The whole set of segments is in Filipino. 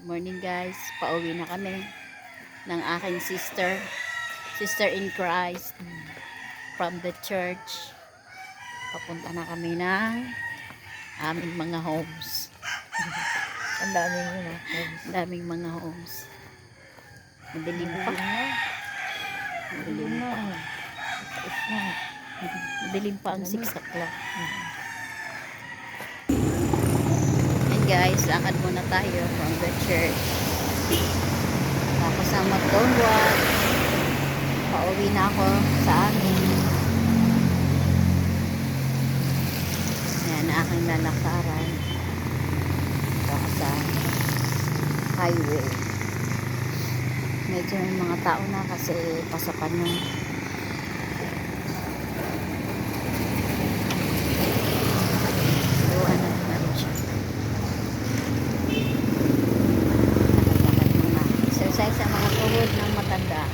Morning guys, pauwi na kami ng aking sister in Christ from the church. Papunta na kami ng aming mga homes. Ang daming yun ah. Daming mga homes. Madilim pa. Madilim na. Taas na. Madilim pa ang 6 o'clock. And guys, lakad muna tayo from the church. Tapos ang McDonald's. Pauwi na ako sa amin. Yan, aking lalakaran. Ako sa highway. Medyo may mga tao na kasi pasapan na. So, ano rin siya. Lakad muna. Exercise sa mga tuhod ng matanda.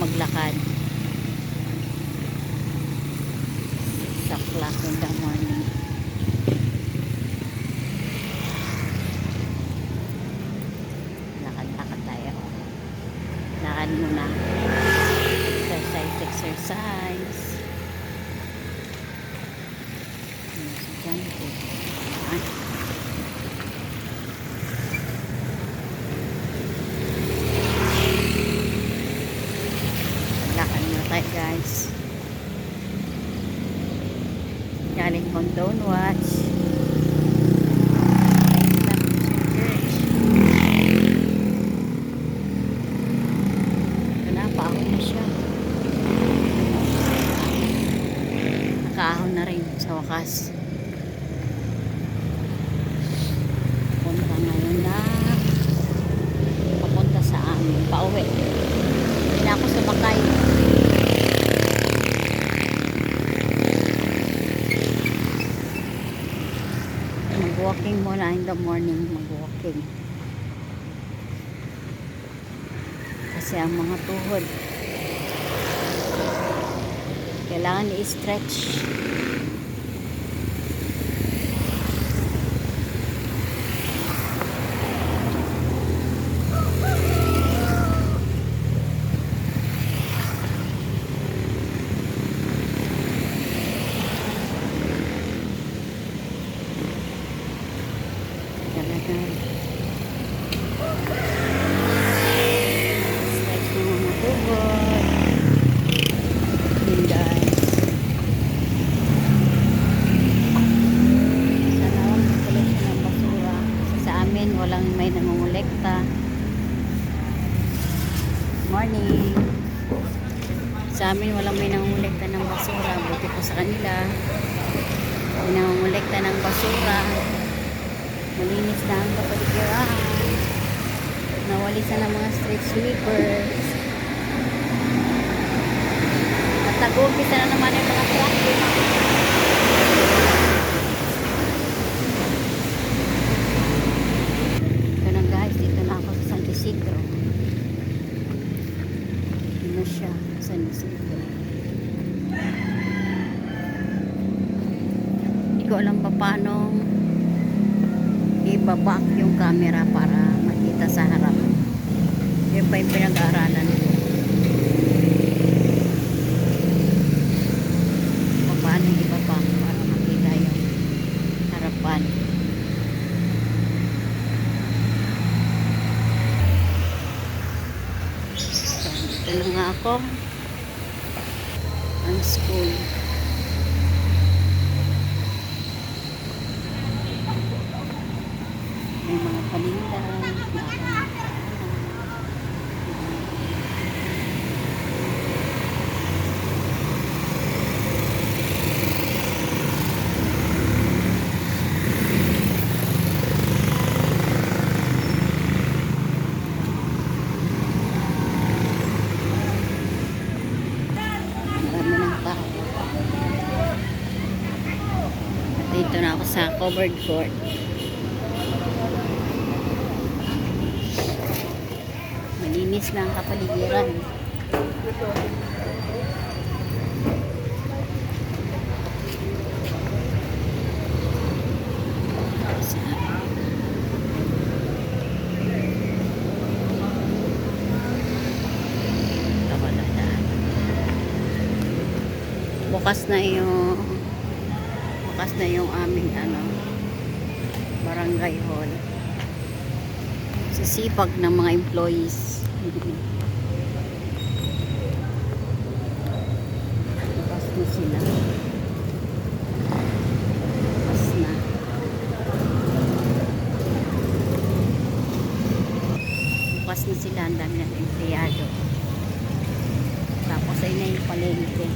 Maglakad 6 o'clock in the morning. Lakad tayo. Lakad muna. Exercise. Lakad muna tayo guys. Galing kong don't watch. Nakahon na siya. Nakahon na rin sa wakas. Punta ngayon na papunta sa amin. Pauwi. Hindi na ako sumakay. Mag-walking muna in the morning. Mag-walking. Kasi ang mga tuhod kailangan i-stretch. Walang may nangungulekta. Morning. Sa amin walang may nangungulekta ng basura. Buti po sa kanila. May nangungulekta ng basura. Malinis na ang kapaligiran. Nawalisan ng mga street sweepers. At nag-uumpisa na naman yung mga traffic. Dito na ako sa San Isidro. Ano siya? San Isidro. Hindi ko alam pa paano i-back yung camera para makita sa harap. Yun pa yung pinag-aaralan ko. Paano i-back para makita yung harapan. Ito na nga ako ang school. May mga paninda. sa covered court. Malinis na ang kapaligiran. Bukas na yung aming barangay hall. Sisipag ng mga employees. Bukas na sila. Bukas na. Bukas na sila. Ang dami ng empleyado. Tapos ay na yung palengke.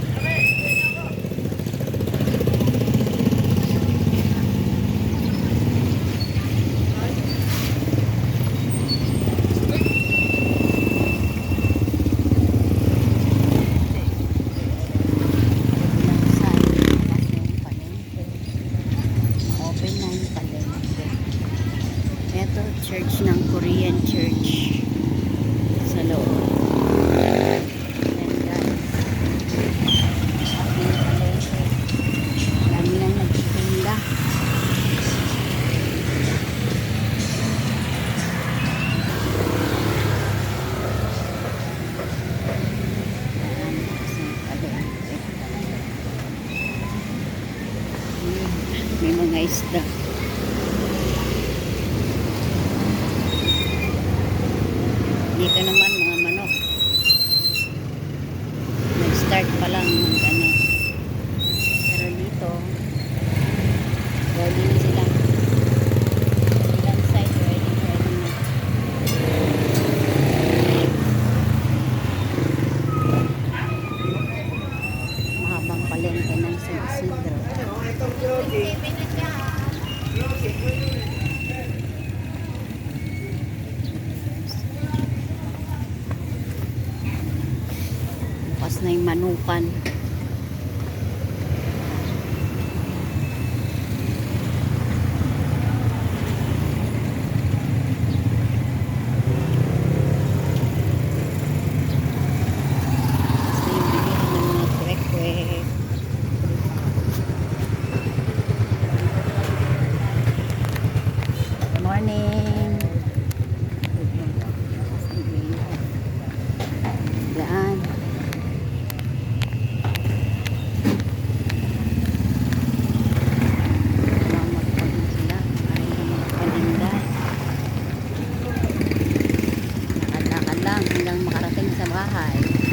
Ito, church ng Korean church sa loob. Ayan guys. Aking palengke. Dami lang nagtitinda. Ayan, aking palengke. May mga isda. Dito naman mga manok. Nag-start pa lang mag Pero dito, ready na sila. Ilang side ready na. Mahabang palengke ng San Isidro. Bukas na yung manukan. Bukas na yung bilihan ng mga kwek-kwek. Good morning. Yan. Lakad lang hanggang makarating sa bahay.